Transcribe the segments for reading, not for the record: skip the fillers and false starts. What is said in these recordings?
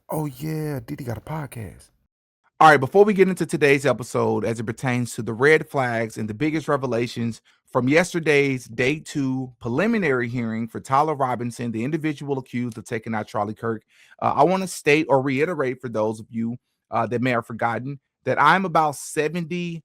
Oh yeah, Diddy got a podcast. All right, before we get into today's episode as it pertains to the red flags and the biggest revelations from yesterday's day 2 preliminary hearing for Tyler Robinson, the individual accused of taking out Charlie Kirk, I want to state or reiterate for those of you that may have forgotten that I'm about 70-30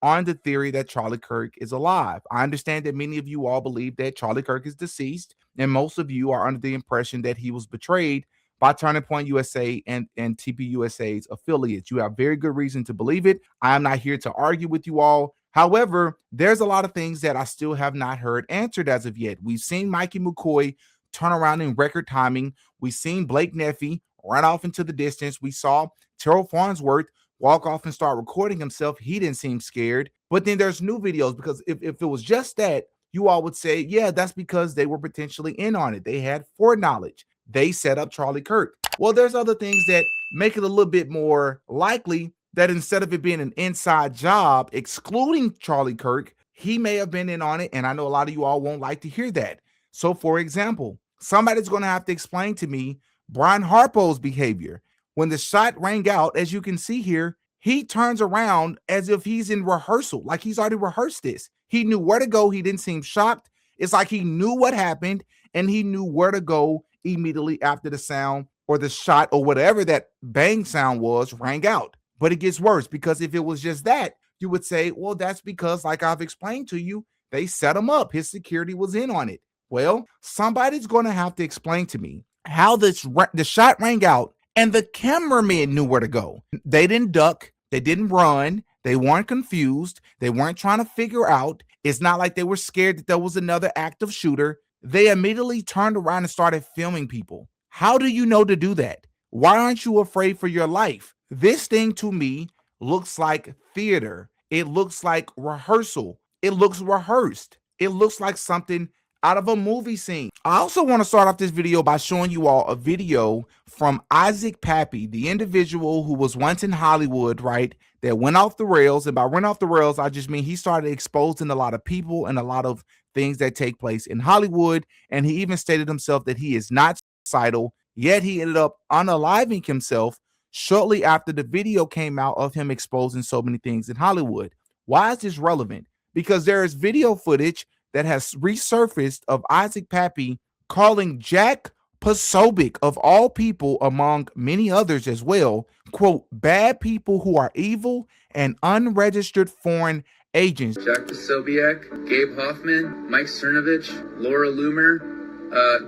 on the theory that Charlie Kirk is alive. I understand that many of you all believe that Charlie Kirk is deceased, and most of you are under the impression that he was betrayed by Turning Point USA and TPUSA's affiliates. You have very good reason to believe it. I am not here to argue with you all. However, there's a lot of things that I still have not heard answered as of yet. We've seen Mikey McCoy turn around in record timing. We've seen Blake Neffy run off into the distance. We saw Terrell Farnsworth walk off and start recording himself. He didn't seem scared. But then there's new videos, because if it was just that, you all would say, yeah, that's because they were potentially in on it. They had foreknowledge. They set up Charlie Kirk. Well, there's other things that make it a little bit more likely that instead of it being an inside job, excluding Charlie Kirk, he may have been in on it. And I know a lot of you all won't like to hear that. So, for example, somebody's going to have to explain to me Brian Harpo's behavior. When the shot rang out, as you can see here, he turns around as if he's in rehearsal, like he's already rehearsed this. He knew where to go. He didn't seem shocked. It's like he knew what happened and he knew where to go immediately after the sound or the shot or whatever that bang sound was rang out. But it gets worse, because if it was just that, you would say, well, that's because, like I've explained to you, they set him up. His security was in on it. Well, somebody's going to have to explain to me how the shot rang out and the cameramen knew where to go. They didn't duck. They didn't run. They weren't confused. They weren't trying to figure out. It's not like they were scared that there was another active shooter. They immediately turned around and started filming people. How do you know to do that? Why aren't you afraid for your life? This thing to me looks like theater. It looks like rehearsal. It looks rehearsed. It looks like something out of a movie scene. I also want to start off this video by showing you all a video from Isaac Pappy, the individual who was once in Hollywood, right, that went off the rails. And by went off the rails, I just mean he started exposing a lot of people and a lot of things that take place in Hollywood. And he even stated himself that he is not suicidal, yet he ended up unaliving himself shortly after the video came out of him exposing so many things in Hollywood. Why is this relevant? Because there is video footage that has resurfaced of Isaac Pappy calling Jack Posobiec, of all people, among many others as well, quote, bad people who are evil and unregistered foreign agents. Jack Posobiec, Gabe Hoffman, Mike Cernovich, Laura Loomer.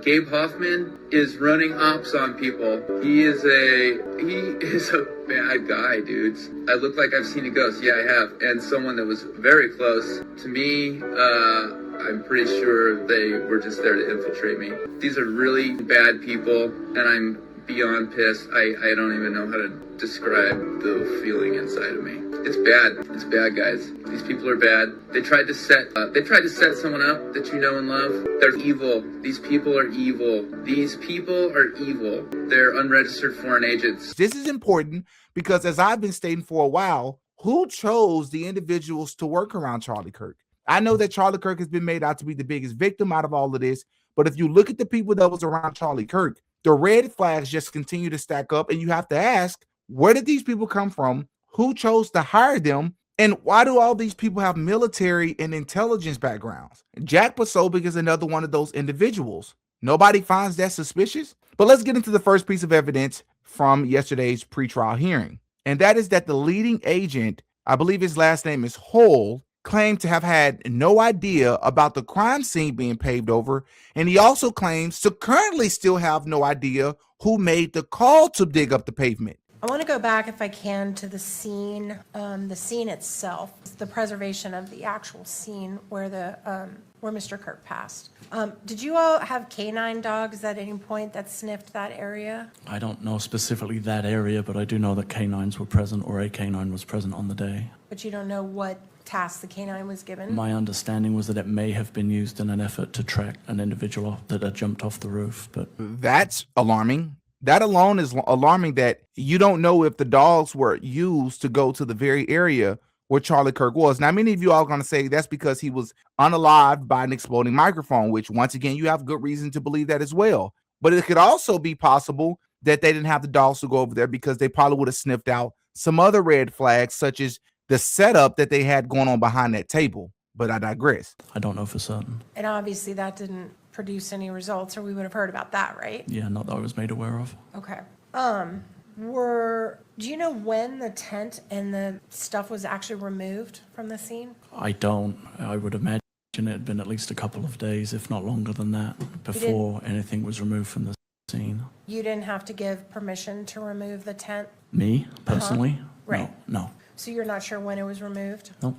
Gabe Hoffman is running ops on people. He is a bad guy, dudes. I look like I've seen a ghost. Yeah, I have. And someone that was very close to me, I'm pretty sure they were just there to infiltrate me. These are really bad people, and I'm beyond pissed. I don't even know how to describe the feeling inside of me. It's bad. It's bad, guys. These people are bad. They tried to set someone up that you know and love. They're evil. These people are evil. These people are evil. They're unregistered foreign agents. This is important because, as I've been stating for a while, who chose the individuals to work around Charlie Kirk? I know that Charlie Kirk has been made out to be the biggest victim out of all of this, but if you look at the people that was around Charlie Kirk, the red flags just continue to stack up, and you have to ask, where did these people come from? Who chose to hire them? And why do all these people have military and intelligence backgrounds? Jack Posobiec is another one of those individuals. Nobody finds that suspicious? But let's get into the first piece of evidence from yesterday's pretrial hearing. And that is that the leading agent, I believe his last name is Hull, claimed to have had no idea about the crime scene being paved over. And he also claims to currently still have no idea who made the call to dig up the pavement. I want to go back, if I can, to the scene itself, the preservation of the actual scene where where Mr. Kirk passed. Did you all have canine dogs at any point that sniffed that area? I don't know specifically that area, but I do know that canines were present, or a canine was present on the day. But you don't know what task the canine was given? My understanding was that it may have been used in an effort to track an individual that had jumped off the roof, but... That's alarming. That alone is alarming, that you don't know if the dogs were used to go to the very area where Charlie Kirk was. Now, many of you are going to say that's because he was unalived by an exploding microphone, which, once again, you have good reason to believe that as well. But it could also be possible that they didn't have the dogs to go over there because they probably would have sniffed out some other red flags, such as the setup that they had going on behind that table. But I digress. I don't know for certain. And obviously that didn't produce any results, or we would have heard about that, right? Yeah, not that I was made aware of. Okay. Do you know when the tent and the stuff was actually removed from the scene? I don't. I would imagine it had been at least a couple of days, if not longer than that, before anything was removed from the scene. You didn't have to give permission to remove the tent? Me, personally? Right. No. So you're not sure when it was removed? No.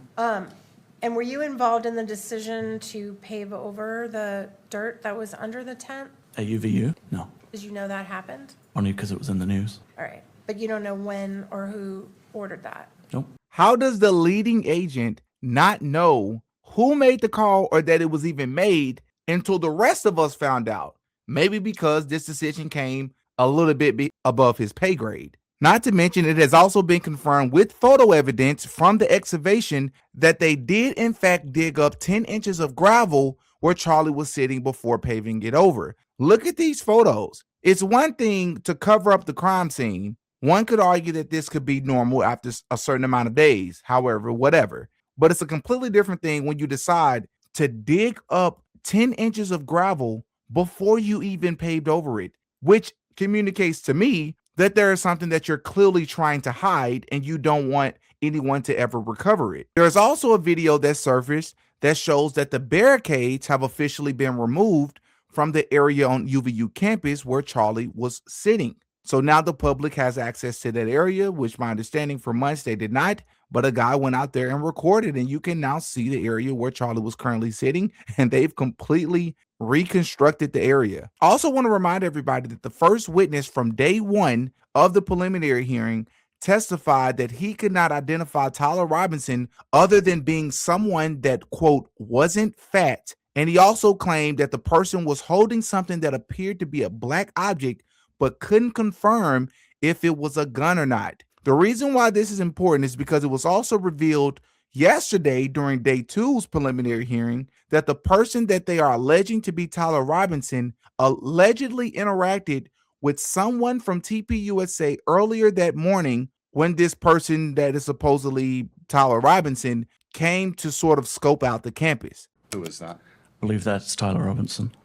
And were you involved in the decision to pave over the dirt that was under the tent? At UVU? No. Did you know that happened? Only because it was in the news. All right. But you don't know when or who ordered that? Nope. How does the leading agent not know who made the call or that it was even made until the rest of us found out? Maybe because this decision came a little bit above his pay grade. Not to mention, it has also been confirmed with photo evidence from the excavation that they did in fact dig up 10 inches of gravel where Charlie was sitting before paving it over. Look at these photos. It's one thing to cover up the crime scene. One could argue that this could be normal after a certain amount of days, however, whatever. But it's a completely different thing when you decide to dig up 10 inches of gravel before you even paved over it, which communicates to me that there is something that you're clearly trying to hide and you don't want anyone to ever recover it. There's also a video that surfaced that shows that the barricades have officially been removed from the area on UVU campus where Charlie was sitting. So now the public has access to that area, which my understanding for months they did not, but a guy went out there and recorded, and you can now see the area where Charlie was currently sitting, and they've completely reconstructed the area. I also want to remind everybody that the first witness from day one of the preliminary hearing testified that he could not identify Tyler Robinson other than being someone that, quote, wasn't fat. And he also claimed that the person was holding something that appeared to be a black object, but couldn't confirm if it was a gun or not. The reason why this is important is because it was also revealed yesterday during day two's preliminary hearing that the person that they are alleging to be Tyler Robinson allegedly interacted with someone from TPUSA earlier that morning when this person that is supposedly Tyler Robinson came to sort of scope out the campus. Who is that? I believe that's Tyler Robinson.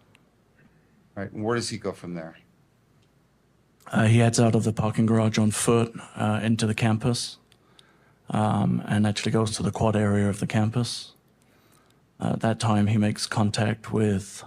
Right. And where does he go from there? He heads out of the parking garage on foot into the campus and actually goes to the quad area of the campus. At that time, he makes contact with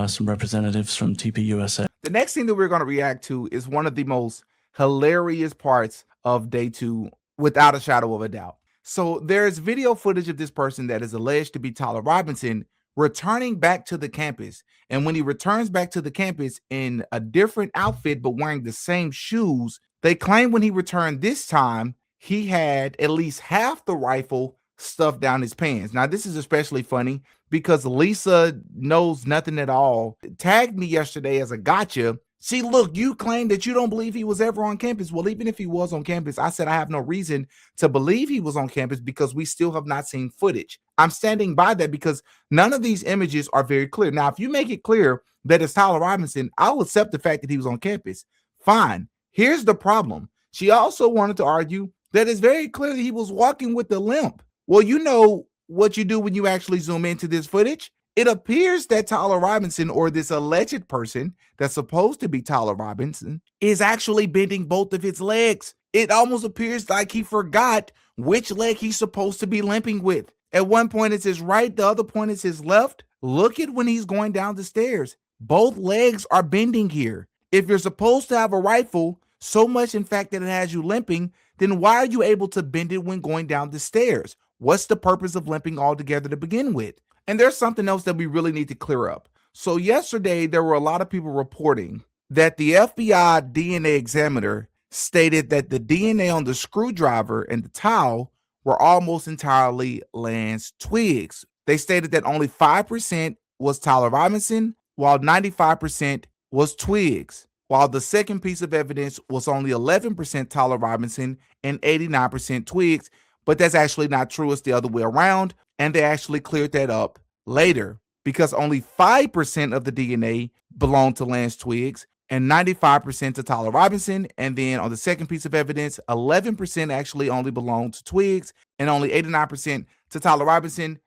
some representatives from TPUSA. The next thing that we're going to react to is one of the most hilarious parts of day two, without a shadow of a doubt. So there's video footage of this person that is alleged to be Tyler Robinson returning back to the campus. And when he returns back to the campus in a different outfit, but wearing the same shoes, they claim when he returned this time, he had at least half the rifle stuffed down his pants. Now, this is especially funny because Lisa knows nothing at all. Tagged me yesterday as a gotcha. See, look, you claim that you don't believe he was ever on campus. Well, even if he was on campus, I said I have no reason to believe he was on campus because we still have not seen footage. I'm standing by that because none of these images are very clear. Now, if you make it clear that it's Tyler Robinson, I'll accept the fact that he was on campus. Fine. Here's the problem. She also wanted to argue that it's very clear that he was walking with a limp. Well, you know what you do when you actually zoom into this footage? It appears that Tyler Robinson, or this alleged person that's supposed to be Tyler Robinson, is actually bending both of his legs. It almost appears like he forgot which leg he's supposed to be limping with. At one point it's his right, the other point is his left. Look at when he's going down the stairs. Both legs are bending here. If you're supposed to have a rifle, so much in fact that it has you limping, then why are you able to bend it when going down the stairs? What's the purpose of limping altogether to begin with? And there's something else that we really need to clear up. So yesterday, there were a lot of people reporting that the FBI DNA examiner stated that the DNA on the screwdriver and the towel were almost entirely Lance Twiggs. They stated that only 5% was Tyler Robinson, while 95% was Twiggs, while the second piece of evidence was only 11% Tyler Robinson and 89% Twiggs. But that's actually not true. It's the other way around. And they actually cleared that up later because only 5% of the DNA belonged to Lance Twiggs, and 95% to Tyler Robinson. And then on the second piece of evidence, 11% actually only belonged to Twiggs and only 89% to Tyler Robinson.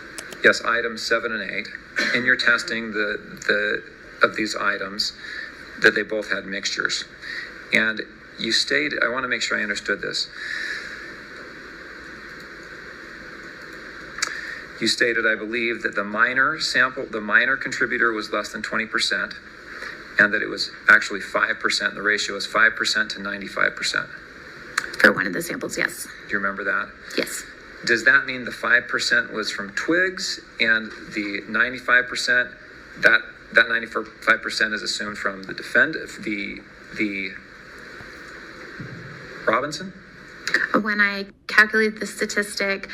Yes, items 7 and 8. In your testing of these items, that they both had mixtures. And you stated, I want to make sure I understood this. You stated, I believe, that the minor contributor was less than 20%, and that it was actually 5%. The ratio was 5% to 95%. For one of the samples, yes. Do you remember that? Yes. Does that mean the 5% was from Twigs, and the 95%, that 95% is assumed from the the Robinson? When I calculate the statistic,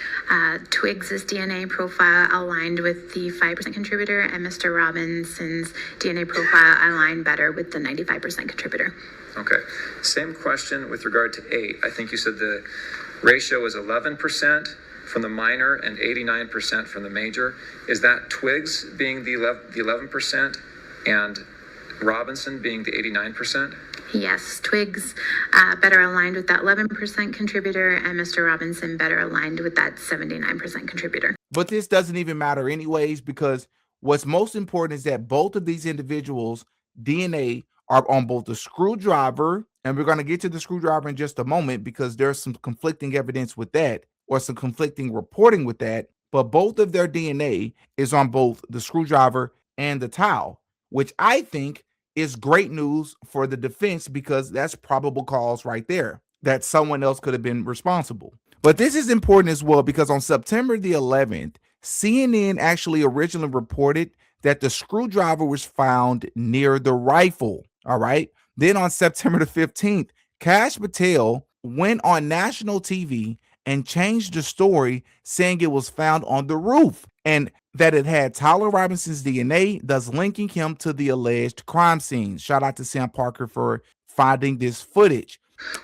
Twiggs' DNA profile aligned with the 5% contributor, and Mr. Robinson's DNA profile aligned better with the 95% contributor. Okay. Same question with regard to 8. I think you said the ratio is 11% from the minor and 89% from the major. Is that Twiggs being the 11% and Robinson being the 89%? Yes, Twiggs better aligned with that 11% contributor, and Mr. Robinson better aligned with that 79% contributor. But this doesn't even matter anyways, because what's most important is that both of these individuals' DNA are on both the screwdriver, and we're going to get to the screwdriver in just a moment because there's some conflicting evidence with that, or some conflicting reporting with that, but both of their DNA is on both the screwdriver and the towel, which I think is great news for the defense, because that's probable cause right there that someone else could have been responsible. But this is important as well, because on September the 11th, CNN actually originally reported that the screwdriver was found near the rifle. All right. Then on September the 15th, Kash Patel went on national TV and changed the story, saying it was found on the roof and that it had Tyler Robinson's DNA, thus linking him to the alleged crime scene. Shout out to Sam Parker for finding this footage.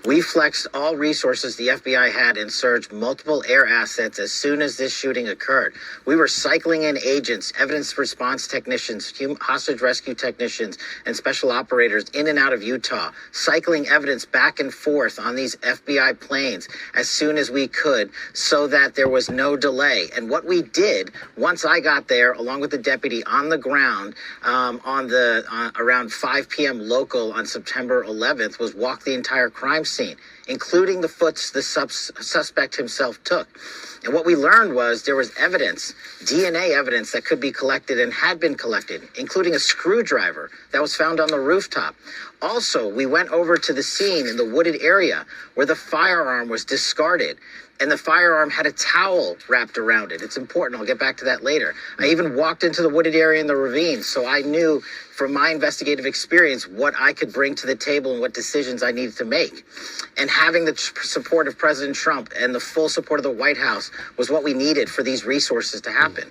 We flexed all resources the FBI had and surged multiple air assets as soon as this shooting occurred. We were cycling in agents, evidence response technicians, hostage rescue technicians, and special operators in and out of Utah, cycling evidence back and forth on these FBI planes as soon as we could so that there was no delay. And what we did, once I got there, along with the deputy on the ground around 5 p.m. local on September 11th, was walk the entire crime scene, including the foots the suspect himself took. And what we learned was there was evidence, DNA evidence, that could be collected and had been collected, including a screwdriver that was found on the rooftop. Also, we went over to the scene in the wooded area where the firearm was discarded, and the firearm had a towel wrapped around it. It's important. I'll get back to that later. I even walked into the wooded area in the ravine, so I knew from my investigative experience what I could bring to the table and what decisions I needed to make. And having the support of President Trump and the full support of the White House was what we needed for these resources to happen.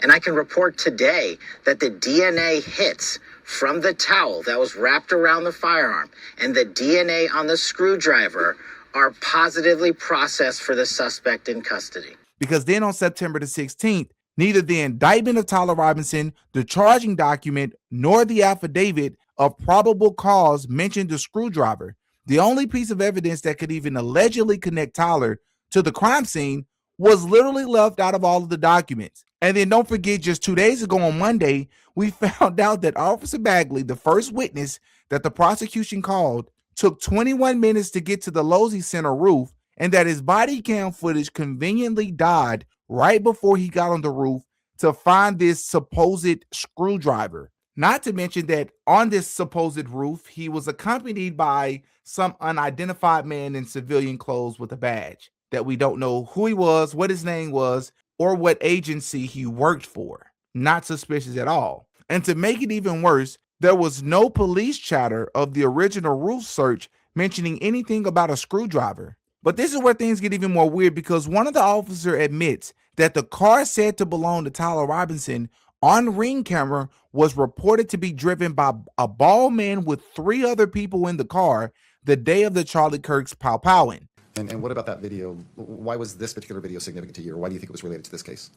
And I can report today that the DNA hits from the towel that was wrapped around the firearm and the DNA on the screwdriver are positively processed for the suspect in custody. Because then on September the 16th, neither the indictment of Tyler Robinson, the charging document, nor the affidavit of probable cause mentioned the screwdriver. The only piece of evidence that could even allegedly connect Tyler to the crime scene was literally left out of all of the documents. And then don't forget, just 2 days ago on Monday, we found out that Officer Bagley, the first witness that the prosecution called, took 21 minutes to get to the Losey Center roof, and that his body cam footage conveniently died right before he got on the roof to find this supposed screwdriver. Not to mention that on this supposed roof, he was accompanied by some unidentified man in civilian clothes with a badge that we don't know who he was, what his name was, or what agency he worked for. Not suspicious at all. And to make it even worse, there was no police chatter of the original roof search mentioning anything about a screwdriver. But this is where things get even more weird, because one of the officers admits that the car said to belong to Tyler Robinson on Ring camera was reported to be driven by a bald man with 3 other people in the car the day of the Charlie Kirk's pow-powing. And what about that video? Why was this particular video significant to you, or why do you think it was related to this case?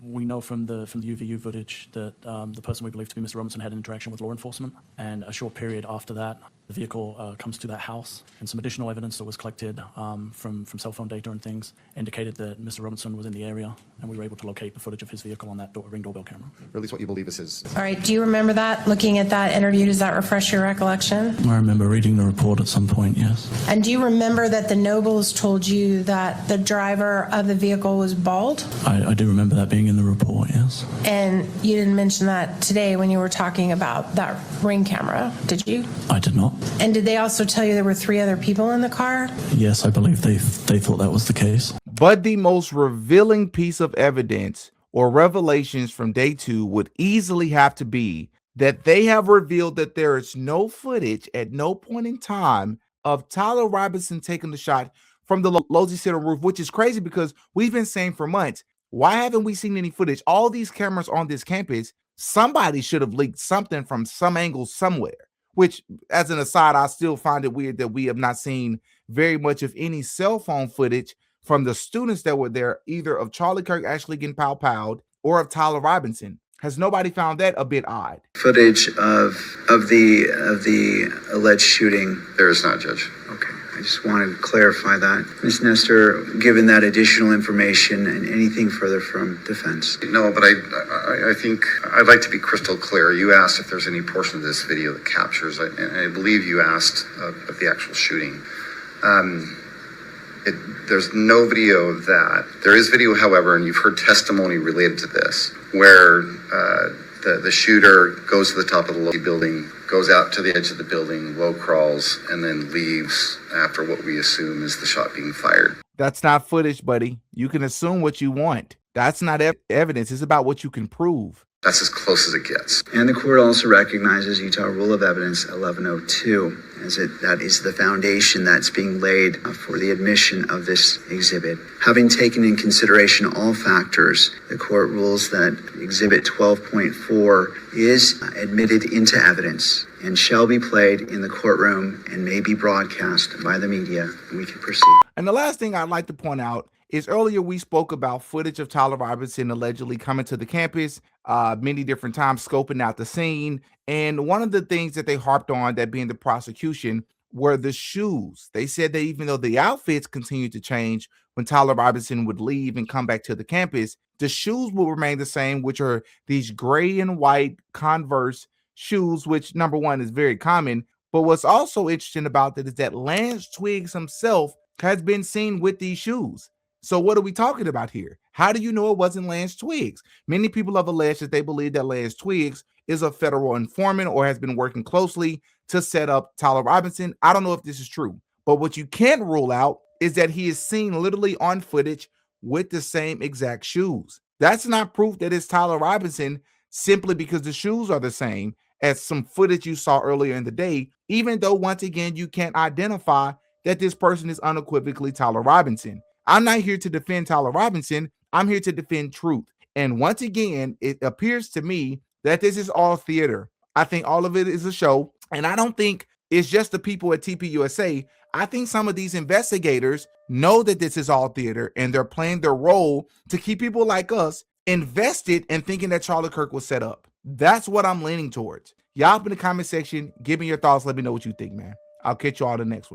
We know from the UVU footage that the person we believe to be Mr. Robinson had an interaction with law enforcement, and a short period after that, the vehicle comes to that house, and some additional evidence that was collected from cell phone data and things indicated that Mr. Robinson was in the area, and we were able to locate the footage of his vehicle on that Ring doorbell camera. Or at least what you believe is his. All right, do you remember that, looking at that interview? Does that refresh your recollection? I remember reading the report at some point, yes. And do you remember that the Nobles told you that the driver of the vehicle was bald? I do remember that being in the report, yes. And you didn't mention that today when you were talking about that Ring camera, did you? I did not. And did they also tell you there were 3 other people in the car? Yes, I believe they thought that was the case. But the most revealing piece of evidence or revelations from day 2 would easily have to be that they have revealed that there is no footage at no point in time of Tyler Robinson taking the shot from the Lozy Center roof, which is crazy because we've been saying for months, why haven't we seen any footage? All these cameras on this campus, somebody should have leaked something from some angle somewhere, which, as an aside, I still find it weird that we have not seen very much of any cell phone footage from the students that were there, either of Charlie Kirk actually getting pow-powed or of Tyler Robinson. Has nobody found that a bit odd? Footage of the alleged shooting. There is not, Judge. Okay, I just wanted to clarify that. Ms. Nestor, given that additional information and anything further from defense. No, but I think I'd like to be crystal clear. You asked if there's any portion of this video that captures, and I believe you asked of the actual shooting. There's no video of that. There is video, however, and you've heard testimony related to this, where the shooter goes to the top of the building, goes out to the edge of the building, low crawls, and then leaves after what we assume is the shot being fired. That's not footage, buddy. You can assume what you want. That's not evidence. It's about what you can prove. That's as close as it gets. And the court also recognizes Utah Rule of Evidence 1102 as that is the foundation that's being laid for the admission of this exhibit. Having taken in consideration all factors, the court rules that Exhibit 12.4 is admitted into evidence and shall be played in the courtroom and may be broadcast by the media. We can proceed. And the last thing I'd like to point out is earlier we spoke about footage of Tyler Robinson allegedly coming to the campus many different times, scoping out the scene. And one of the things that they harped on, that being the prosecution, were the shoes. They said that even though the outfits continued to change when Tyler Robinson would leave and come back to the campus, the shoes will remain the same, which are these gray and white Converse shoes, which, number one, is very common. But what's also interesting about that is that Lance Twiggs himself has been seen with these shoes. So what are we talking about here? How do you know it wasn't Lance Twiggs? Many people have alleged that they believe that Lance Twiggs is a federal informant or has been working closely to set up Tyler Robinson. I don't know if this is true, but what you can't rule out is that he is seen literally on footage with the same exact shoes. That's not proof that it's Tyler Robinson simply because the shoes are the same as some footage you saw earlier in the day, even though, once again, you can't identify that this person is unequivocally Tyler Robinson. I'm not here to defend Tyler Robinson. I'm here to defend truth. And once again, it appears to me that this is all theater. I think all of it is a show. And I don't think it's just the people at TPUSA. I think some of these investigators know that this is all theater and they're playing their role to keep people like us invested in thinking that Charlie Kirk was set up. That's what I'm leaning towards. Y'all up in the comment section, give me your thoughts. Let me know what you think, man. I'll catch you all in the next one.